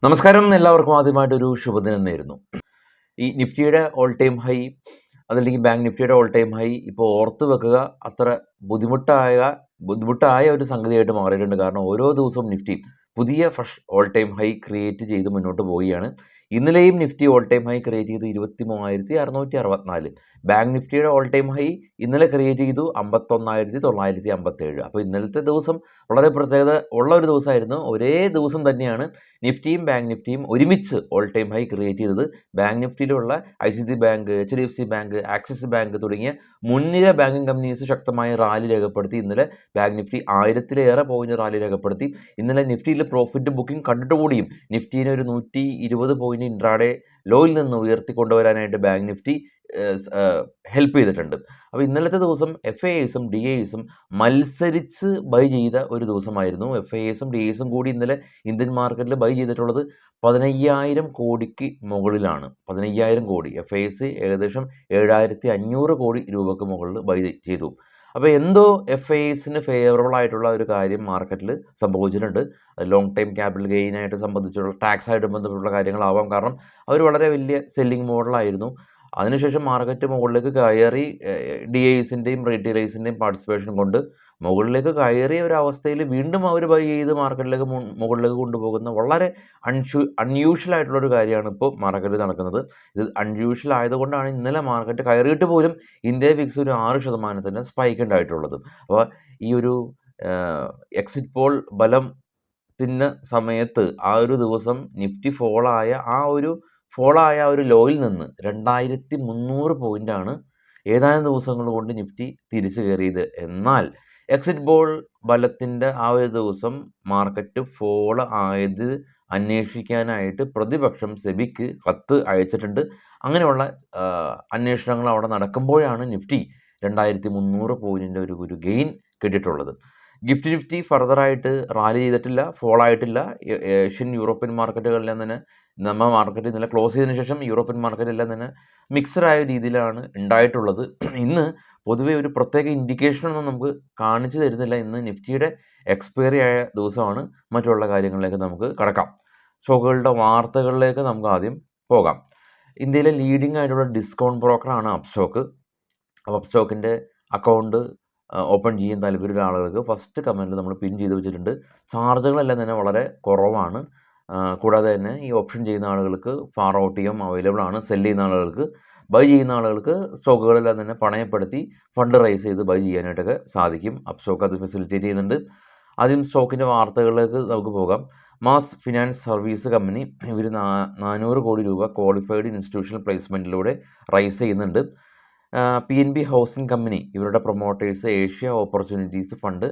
നമസ്കാരം, എല്ലാവർക്കും ആദ്യമായിട്ടൊരു ശുഭദിനം നേരുന്നു. ഈ നിഫ്റ്റിയുടെ ഓൾ ടൈം ഹൈ, അതല്ലെങ്കിൽ ബാങ്ക് നിഫ്റ്റിയുടെ ഓൾ ടൈം ഹൈ ഇപ്പോൾ ഓർത്ത് വെക്കുക അത്ര ബുദ്ധിമുട്ടായ ഒരു സംഗതിയായിട്ട് മാറിയിട്ടുണ്ട്. കാരണം ഓരോ ദിവസവും നിഫ്റ്റി പുതിയ fresh all time high create ചെയ്ത് മുന്നോട്ട് പോവുകയാണ്. ഇന്നലെയും Nifty all time high create ചെയ്ത് 23,664. ബാങ്ക് നിഫ്റ്റിയുടെ ഓൾ ടൈം ഹൈ ഇന്നലെ ക്രിയേറ്റ് ചെയ്തു 51,957. അപ്പോൾ ഇന്നലത്തെ ദിവസം വളരെ പ്രത്യേകത ഉള്ള ഒരു ദിവസമായിരുന്നു. ഒരേ ദിവസം തന്നെയാണ് നിഫ്റ്റിയും ബാങ്ക് നിഫ്റ്റിയും ഒരുമിച്ച് ഓൾ ടൈം ഹൈ ക്രിയേറ്റ് ചെയ്തത്. ബാങ്ക് നിഫ്റ്റിയിലുള്ള ICICI bank, HDFC bank, axis bank തുടങ്ങിയ മുൻനിര ബാങ്കിങ് കമ്പനീസ് ശക്തമായ റാലി രേഖപ്പെടുത്തി. ഇന്നലെ ബാങ്ക് നിഫ്റ്റി 1000-ലേറെ പോയിന്റ് റാലി രേഖപ്പെടുത്തി. ഇന്നലെ നിഫ്റ്റിയിൽ പ്രോഫിറ്റ് ബുക്കിംഗ് കണ്ടിട്ടുകൂടിയും നിഫ്റ്റീനെ ഒരു 120 പോയിന്റ് ഇൻട്രാഡേ ലോയിൽ നിന്ന് ഉയർത്തിക്കൊണ്ടുവരാനായിട്ട് ബാങ്ക് നിഫ്റ്റി ഹെൽപ്പ് ചെയ്തിട്ടുണ്ട്. അപ്പോൾ ഇന്നലത്തെ ദിവസം FIIസും DIIസും മത്സരിച്ച് ബൈ ചെയ്ത ഒരു ദിവസമായിരുന്നു. FIIസും DIIസും കൂടി ഇന്നലെ ഇന്ത്യൻ മാർക്കറ്റിൽ ബൈ ചെയ്തിട്ടുള്ളത് 15,000 കോടിക്ക് മുകളിലാണ്. 15,000 കോടി. FIIs ഏകദേശം 7,500 കോടി രൂപയ്ക്ക് മുകളിൽ ബൈ ചെയ്തു. അപ്പോൾ എന്തോ FIIസിന് ഫേവറബിൾ ആയിട്ടുള്ള ഒരു കാര്യം മാർക്കറ്റിൽ സംഭവിച്ചിട്ടുണ്ട്. ലോങ് ടൈം ക്യാപിറ്റൽ ഗെയിനായിട്ട് സംബന്ധിച്ചുള്ള ടാക്സായിട്ട് ബന്ധപ്പെട്ടുള്ള കാര്യങ്ങളാവാം. കാരണം അവർ വളരെ വലിയ സെല്ലിംഗ് മോഡലായിരുന്നു. അതിനുശേഷം മാർക്കറ്റ് മുകളിലേക്ക് കയറി, DIIസിൻ്റെയും റീറ്റെയിലേഴ്സിൻ്റെയും പാർട്ടിസിപ്പേഷൻ കൊണ്ട് മുകളിലേക്ക് കയറിയ ഒരു അവസ്ഥയിൽ വീണ്ടും അവർ ബൈ ചെയ്ത് മാർക്കറ്റിലേക്ക് മുകളിലേക്ക് കൊണ്ടുപോകുന്ന വളരെ അൺയൂഷ്വൽ ആയിട്ടുള്ളൊരു കാര്യമാണ് ഇപ്പോൾ മാർക്കറ്റിൽ നടക്കുന്നത്. ഇത് അൺയൂഷ്വൽ ആയതുകൊണ്ടാണ് ഇന്നലെ മാർക്കറ്റ് കയറിയിട്ട് പോലും ഇന്ത്യ വിക്സ് ഒരു 6% സ്പൈക്ക് ഉണ്ടായിട്ടുള്ളത്. അപ്പോൾ ഈ ഒരു എക്സിറ്റ് പോൾ ബലത്തിൻ്റെ സമയത്ത് ആ ഒരു ദിവസം നിഫ്റ്റി ഫോളായ ഒരു ലോയിൽ നിന്ന് 2,300 പോയിൻ്റാണ് ഏതാനും ദിവസങ്ങൾ കൊണ്ട് നിഫ്റ്റി തിരിച്ചു കയറിയത്. എന്നാൽ എക്സിറ്റ് പോൾ ബലത്തിൻ്റെ ആ ഒരു ദിവസം മാർക്കറ്റ് ഫോള് ആയത് അന്വേഷിക്കാനായിട്ട് പ്രതിപക്ഷം സെബിക്ക് കത്ത് അയച്ചിട്ടുണ്ട്. അങ്ങനെയുള്ള അന്വേഷണങ്ങൾ അവിടെ നടക്കുമ്പോഴാണ് നിഫ്റ്റി 2,300 പോയിൻറ്റിൻ്റെ ഒരു ഗെയിൻ കിട്ടിയിട്ടുള്ളത്. നിഫ്റ്റി ഫർദറായിട്ട് റാലി ചെയ്തിട്ടില്ല, ഫോൾ ആയിട്ടില്ല. ഏഷ്യൻ യൂറോപ്യൻ മാർക്കറ്റുകളിലെല്ലാം തന്നെ നമ്മുടെ മാർക്കറ്റ് ഇന്നലെ ക്ലോസ് ചെയ്തതിന് ശേഷം യൂറോപ്യൻ മാർക്കറ്റെല്ലാം തന്നെ മിക്സഡായ രീതിയിലാണ് ഉണ്ടായിട്ടുള്ളത്. ഇന്ന് പൊതുവെ ഒരു പ്രത്യേക ഇൻഡിക്കേഷനൊന്നും നമുക്ക് കാണിച്ചു തരുന്നില്ല. ഇന്ന് നിഫ്റ്റിയുടെ എക്സ്പയറി ആയ ദിവസമാണ്. മറ്റുള്ള കാര്യങ്ങളിലേക്ക് നമുക്ക് കടക്കാം. സ്റ്റോക്കുകളുടെ വാർത്തകളിലേക്ക് നമുക്ക് ആദ്യം പോകാം. ഇന്ത്യയിലെ ലീഡിംഗ് ആയിട്ടുള്ള ഡിസ്കൗണ്ട് ബ്രോക്കറാണ് അപ്സ്റ്റോക്ക്. അപ്സ്റ്റോക്കിൻ്റെ അക്കൗണ്ട് ഓപ്പൺ ചെയ്യാൻ താല്പര്യമുള്ള ആളുകൾക്ക് ഫസ്റ്റ് കമൻറ്റിൽ നമ്മൾ പിൻ ചെയ്ത് വെച്ചിട്ടുണ്ട്. ചാർജുകളെല്ലാം തന്നെ വളരെ കുറവാണ്. കൂടാതെ തന്നെ ഈ ഓപ്ഷൻ ചെയ്യുന്ന ആളുകൾക്ക് ഫാർ OTM അവൈലബിൾ ആണ്. സെല് ചെയ്യുന്ന ആളുകൾക്ക്, ബൈ ചെയ്യുന്ന ആളുകൾക്ക് സ്റ്റോക്കുകളെല്ലാം തന്നെ പണയപ്പെടുത്തി ഫണ്ട് റൈസ് ചെയ്ത് ബൈ ചെയ്യാനായിട്ടൊക്കെ സാധിക്കും. അപ്സ്റ്റോക്ക് അത് ഫെസിലിറ്റേറ്റ് ചെയ്യുന്നുണ്ട്. ആദ്യം സ്റ്റോക്കിൻ്റെ വാർത്തകളിലേക്ക് നമുക്ക് പോകാം. മാസ് ഫിനാൻസ് സർവീസ് കമ്പനി ഇവർ 400 കോടി രൂപ ക്വാളിഫൈഡ് ഇൻസ്റ്റിറ്റ്യൂഷണൽ പ്ലേസ്മെൻറ്റിലൂടെ റൈസ് ചെയ്യുന്നുണ്ട്. PNB ഹൗസിംഗ് കമ്പനി ഇവരുടെ പ്രൊമോട്ടേഴ്സ് ഏഷ്യ ഓപ്പർച്യൂണിറ്റീസ് ഫണ്ട്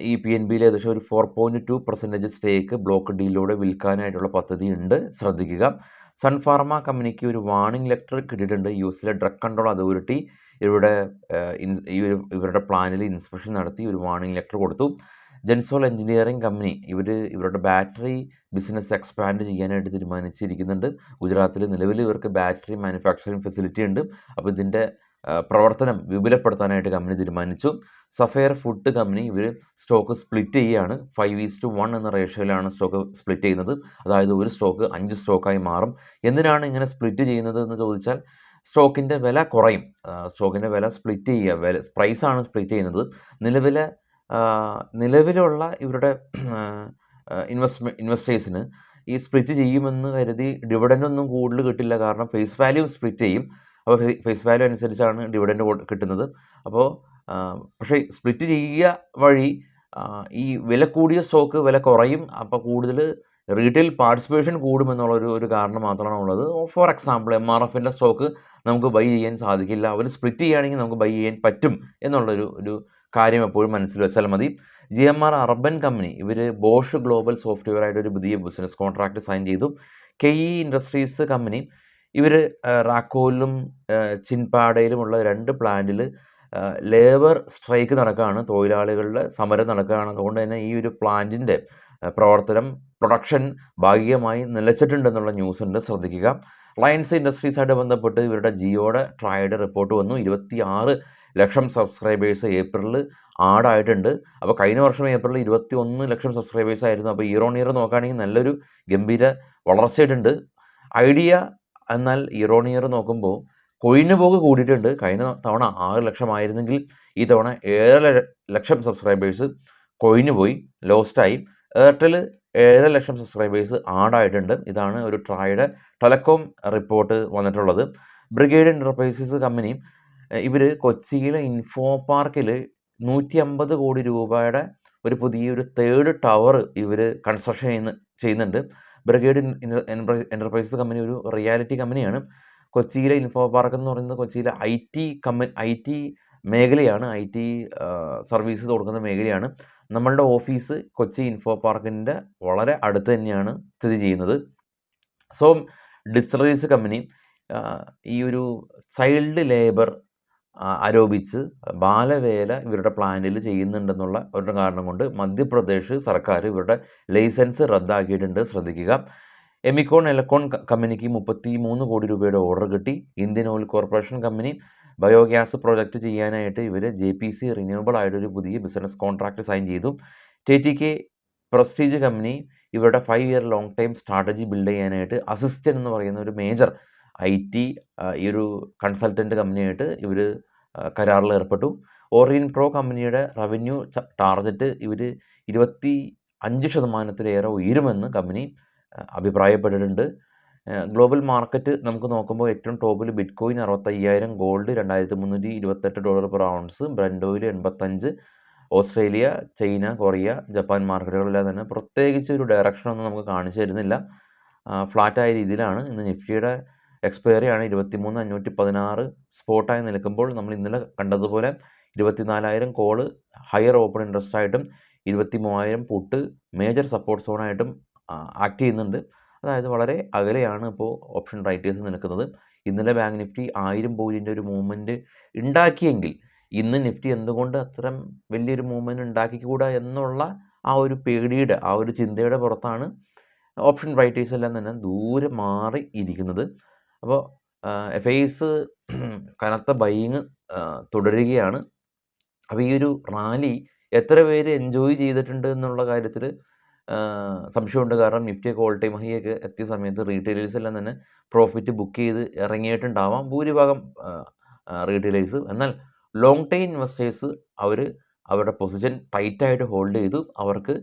ഈ PNBയിൽ ഏകദേശം ഒരു 4.2% സ്റ്റേക്ക് ബ്ലോക്ക് ഡീലിലൂടെ വിൽക്കാനായിട്ടുള്ള പദ്ധതി ഉണ്ട്, ശ്രദ്ധിക്കുക. സൺ ഫാർമ കമ്പനിക്ക് ഒരു വാർണിംഗ് ലെറ്റർ കിട്ടിയിട്ടുണ്ട്. US ഡ്രഗ് കൺട്രോൾ അതോറിറ്റി ഇവരുടെ പ്ലാനിൽ ഇൻസ്പെക്ഷൻ നടത്തി ഒരു വാർണിംഗ് ലെറ്റർ കൊടുത്തു. ജെൻസോൾ എഞ്ചിനീയറിംഗ് കമ്പനി ഇവരുടെ ബാറ്ററി ബിസിനസ് എക്സ്പാൻഡ് ചെയ്യാനായിട്ട് തീരുമാനിച്ചിരിക്കുന്നുണ്ട്. ഗുജറാത്തിൽ നിലവിൽ ഇവർക്ക് ബാറ്ററി മാനുഫാക്ചറിങ് ഫെസിലിറ്റി ഉണ്ട്. അപ്പോൾ ഇതിൻ്റെ പ്രവർത്തനം വിപുലപ്പെടുത്താനായിട്ട് കമ്പനി തീരുമാനിച്ചു. സഫയർ ഫുഡ് കമ്പനി ഇവർ സ്റ്റോക്ക് സ്പ്ലിറ്റ് ചെയ്യുകയാണ്. 5:1 എന്ന റേഷ്യോയിലാണ് സ്റ്റോക്ക് സ്പ്ലിറ്റ് ചെയ്യുന്നത്. അതായത് ഒരു സ്റ്റോക്ക് 5 സ്റ്റോക്കായി മാറും. എന്തിനാണ് ഇങ്ങനെ സ്പ്ലിറ്റ് ചെയ്യുന്നത് എന്ന് ചോദിച്ചാൽ സ്റ്റോക്കിൻ്റെ വില കുറയും. സ്റ്റോക്കിൻ്റെ വില സ്പ്ലിറ്റ് ചെയ്യുക, പ്രൈസാണ് സ്പ്ലിറ്റ് ചെയ്യുന്നത്. നിലവിലുള്ള ഇവരുടെ ഇൻവെസ്റ്റേഴ്സിന് ഈ സ്പ്ലിറ്റ് ചെയ്യുമെന്ന് കരുതി ഡിവിഡൻഡൊന്നും കൂടുതൽ കിട്ടില്ല. കാരണം ഫേസ് വാല്യൂ സ്പ്ലിറ്റ് ചെയ്യും. അപ്പോൾ ഫേസ് വാല്യൂ അനുസരിച്ചാണ് ഡിവിഡൻഡ് കിട്ടുന്നത്. അപ്പോൾ പക്ഷേ സ്പ്ലിറ്റ് ചെയ്യുക വഴി ഈ വില കൂടിയ സ്റ്റോക്ക് വില കുറയും. അപ്പോൾ കൂടുതൽ റീറ്റെയിൽ പാർട്ടിസിപ്പേഷൻ കൂടുമെന്നുള്ളൊരു കാരണം മാത്രമാണ് ഉള്ളത്. ഫോർ എക്സാമ്പിൾ MRFൻ്റെ സ്റ്റോക്ക് നമുക്ക് ബൈ ചെയ്യാൻ സാധിക്കില്ല. അവർ സ്പ്ലിറ്റ് ചെയ്യുകയാണെങ്കിൽ നമുക്ക് ബൈ ചെയ്യാൻ പറ്റും എന്നുള്ളൊരു കാര്യം എപ്പോഴും മനസ്സിൽ വെച്ചാൽ മതി. GMR അർബൻ കമ്പനി ഇവർ ബോഷ് ഗ്ലോബൽ സോഫ്റ്റ്വെയർ ആയിട്ട് ഒരു പുതിയ ബിസിനസ് കോൺട്രാക്റ്റ് സൈൻ ചെയ്തു. KE ഇൻഡസ്ട്രീസ് കമ്പനി ഇവർ റാക്കോയിലും ചിൻപാടയിലുമുള്ള 2 പ്ലാന്റിൽ ലേബർ സ്ട്രൈക്ക് നടക്കുകയാണ്, തൊഴിലാളികളുടെ സമരം നടക്കുകയാണ്. അതുകൊണ്ട് തന്നെ ഈ ഒരു പ്ലാന്റിൻ്റെ പ്രൊഡക്ഷൻ ഭാഗികമായി നിലച്ചിട്ടുണ്ടെന്നുള്ള ന്യൂസ് ഉണ്ട്, ശ്രദ്ധിക്കുക. റിലയൻസ് ഇൻഡസ്ട്രീസായിട്ട് ബന്ധപ്പെട്ട് ഇവരുടെ ജിയോയുടെ ട്രയഡ് റിപ്പോർട്ട് വന്നു. 26 ലക്ഷം സബ്സ്ക്രൈബേഴ്സ് ഏപ്രിലിൽ ആഡായിട്ടുണ്ട്. അപ്പോൾ കഴിഞ്ഞ വർഷം ഏപ്രിലിൽ 21 ലക്ഷം സബ്സ്ക്രൈബേഴ്സ് ആയിരുന്നു. അപ്പോൾ ഇയർ ഓൺ ഇയർ നോക്കുകയാണെങ്കിൽ നല്ലൊരു ഗംഭീര വളർച്ചയായിട്ടുണ്ട്. ഐഡിയ എന്നാൽ ഇയർ ഓൺ ഇയർ നോക്കുമ്പോൾ കൊഴിഞ്ഞു പോക്ക് കൂടിയിട്ടുണ്ട്. കഴിഞ്ഞ തവണ 6 ലക്ഷമായിരുന്നെങ്കിൽ ഈ തവണ 7 ലക്ഷം സബ്സ്ക്രൈബേഴ്സ് കൊഴിഞ്ഞു പോയി, ലോസ്റ്റായി. എയർടെൽ 7 ലക്ഷം സബ്സ്ക്രൈബേഴ്സ് ആഡായിട്ടുണ്ട്. ഇതാണ് ഒരു ട്രായുടെ ടെലകോം റിപ്പോർട്ട് വന്നിട്ടുള്ളത്. ബ്രിഗേഡ് എൻ്റർപ്രൈസസ് കമ്പനി ഇവർ കൊച്ചിയിലെ ഇൻഫോ പാർക്കിൽ 150 കോടി രൂപയുടെ ഒരു പുതിയൊരു തേർഡ് ടവർ ഇവർ കൺസ്ട്രക്ഷൻ ചെയ്യുന്നുണ്ട്. ബ്രിഗേഡ് എൻ്റർപ്രൈസസ് കമ്പനി ഒരു റിയാലിറ്റി കമ്പനിയാണ്. കൊച്ചിയിലെ ഇൻഫോ പാർക്ക് എന്ന് പറയുന്നത് കൊച്ചിയിലെ ഐ ടി മേഖലയാണ്, ഐ ടി സർവീസസ് കൊടുക്കുന്ന മേഖലയാണ്. നമ്മളുടെ ഓഫീസ് കൊച്ചി ഇൻഫോ പാർക്കിൻ്റെ വളരെ അടുത്ത് തന്നെയാണ് സ്ഥിതി ചെയ്യുന്നത്. സോ ഡിസ്റ്റിലറീസ് കമ്പനി ഈ ഒരു ചൈൽഡ് ലേബർ ആരോപിച്ച് ബാലവേല ഇവരുടെ പ്ലാന്റിൽ ചെയ്യുന്നുണ്ടെന്നുള്ള ഒരു കാരണം കൊണ്ട് മധ്യപ്രദേശ് സർക്കാർ ഇവരുടെ ലൈസൻസ് റദ്ദാക്കിയിട്ടുണ്ട്. ശ്രദ്ധിക്കുക. എമിക്കോൺ എലക്ട്രോൺ കമ്പനിക്ക് 33 കോടി രൂപയുടെ ഓർഡർ കിട്ടി. Indian oil corporation company biogas project ചെയ്യാനായിട്ട് ഇവർ JPC റിന്യൂവബിൾ ആയിട്ടൊരു പുതിയ ബിസിനസ് കോൺട്രാക്റ്റ് സൈൻ ചെയ്തു. TTK പ്രസ്റ്റീജ് കമ്പനി ഇവരുടെ 5 year long time strategy build ചെയ്യാനായിട്ട് അസിസ്റ്റൻ എന്ന് പറയുന്ന ഒരു മേജർ IT ഈ ഒരു കൺസൾട്ടൻറ്റ് കമ്പനിയായിട്ട് ഇവർ കരാറിൽ ഏർപ്പെട്ടു. ഓറിയൻ പ്രോ കമ്പനിയുടെ റവന്യൂ ടാർഗറ്റ് ഇവർ 25% ഉയരുമെന്ന് കമ്പനി അഭിപ്രായപ്പെട്ടിട്ടുണ്ട്. ഗ്ലോബൽ മാർക്കറ്റ് നമുക്ക് നോക്കുമ്പോൾ ഏറ്റവും ടോപ്പിൽ bitcoin 65,000, gold $2,328 per ounce, brent oil 85, Australia, China, Korea, Japan മാർക്കറ്റുകളെല്ലാം തന്നെ പ്രത്യേകിച്ച് ഒരു ഡയറക്ഷനൊന്നും നമുക്ക് കാണിച്ചു തരുന്നില്ല. ഫ്ലാറ്റായ രീതിയിലാണ്. ഇന്ന് നിഫ്റ്റിയുടെ എക്സ്പയറി ആണ് 23,516 സ്പോട്ടായി നിൽക്കുമ്പോൾ നമ്മൾ ഇന്നലെ കണ്ടതുപോലെ 24,000 കോള് ഹയർ ഓപ്പൺ ഇൻട്രസ്റ്റ് ആയിട്ടും 23,000 പുട്ട് മേജർ സപ്പോർട്ട് സോണായിട്ടും ആക്ട് ചെയ്യുന്നുണ്ട്. അതായത് വളരെ അകലെയാണ് ഇപ്പോൾ ഓപ്ഷൻ റൈറ്റേഴ്സ് നിൽക്കുന്നത്. ഇന്നലെ ബാങ്ക് നിഫ്റ്റി 1000 പോയിൻ്റ് ഒരു മൂവ്മെൻറ്റ് ഉണ്ടാക്കിയെങ്കിൽ ഇന്ന് നിഫ്റ്റി എന്തുകൊണ്ട് അത്തരം വലിയൊരു മൂവ്മെൻറ്റ് ഉണ്ടാക്കിക്കൂടാ എന്നുള്ള ആ ഒരു പേടിയുടെ ആ ഒരു ചിന്തയുടെ പുറത്താണ് ഓപ്ഷൻ റൈറ്റേഴ്സ് എല്ലാം തന്നെ ദൂരെ മാറി ഇരിക്കുന്നത്. അപ്പോൾ FIs കനത്ത ബൈയിങ് തുടരുകയാണ്. അപ്പോൾ ഈ ഒരു റാലി എത്ര പേര് എൻജോയ് ചെയ്തിട്ടുണ്ട് എന്നുള്ള കാര്യത്തിൽ സംശയമുണ്ട്. കാരണം നിഫ്റ്റിയൊക്കെ ഓൾ ടൈം ഹൈ ഒക്കെ എത്തിയ സമയത്ത് റീറ്റെയിലേഴ്സ് എല്ലാം തന്നെ പ്രോഫിറ്റ് ബുക്ക് ചെയ്ത് ഇറങ്ങിയിട്ടുണ്ടാവാം ഭൂരിഭാഗം റീറ്റെയിലേഴ്സ്. എന്നാൽ ലോങ് ടൈം ഇൻവെസ്റ്റേഴ്സ് അവർ അവരുടെ പൊസിഷൻ ടൈറ്റായിട്ട് ഹോൾഡ് ചെയ്തു. അവർക്ക്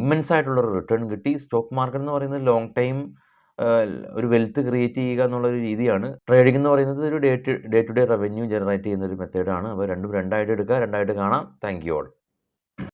ഇമ്മൻസ് ആയിട്ടുള്ളൊരു റിട്ടേൺ കിട്ടി. സ്റ്റോക്ക് മാർക്കറ്റ് എന്ന് പറയുന്നത് ലോങ് ടൈം ഒരു വെൽത്ത് ക്രിയേറ്റ് ചെയ്യുക എന്നുള്ളൊരു രീതിയാണ്. ട്രേഡിംഗ് എന്ന് പറയുന്നത് ഒരു day to day revenue generate ചെയ്യുന്ന ഒരു മെത്തേഡാണ്. അപ്പോൾ രണ്ടും രണ്ടായിട്ട് എടുക്കുക, രണ്ടായിട്ട് കാണാം. Thank you all.